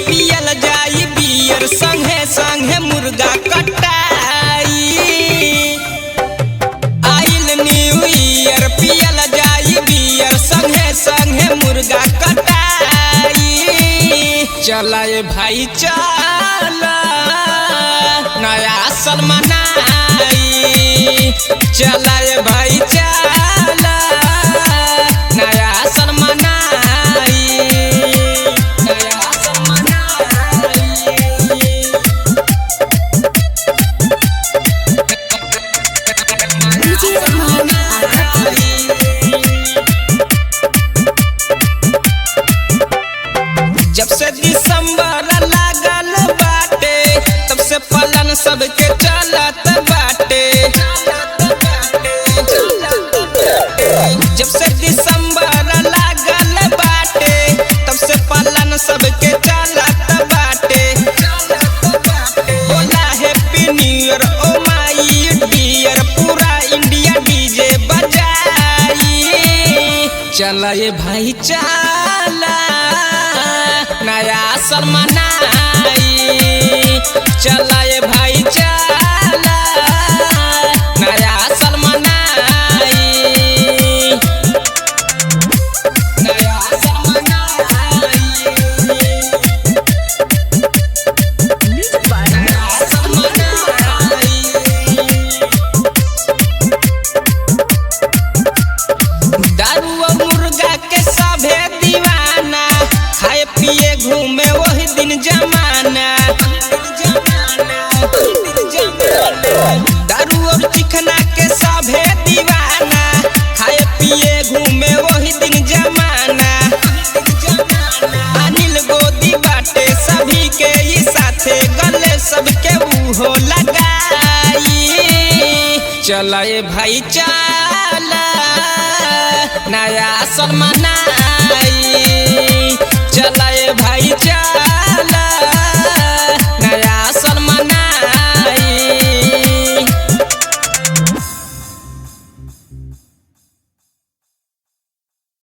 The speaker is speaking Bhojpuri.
पियल जाई बियर संगे संगे मुर्गा कटाई। आइल न्यू ईयर पियल जाई बियर संगे संगे मुर्गा कटाई। चला भाई चला नया साल मनाई। चला भाई चला नया साल मनाई। जब से दिसंबर लागल बाटे तब से पलन सबके चलत बाटे। जब से दिसंबर लागल बाटे तब से पलन सबके चलत बाटे। बोला happy new year oh my dear पूरा इंडिया डीजे बजाई। चला ये भाई चला नया साल मनाई। चला ये भाई चला नया साल मनाई। नया साल मनाई। नया साल मनाई। दारू और मुर्गा के सभे दीवाना खाए पिए घूमे वही दिन जमाना। दारू और चिकना के सभे दीवाना खाए पिए घूमे वही दिन जमाना। अनिल गोदी बाटे सभी के ही साथे गले सबके उहो लगाई। चला ये भाई चला नया साल मनाई।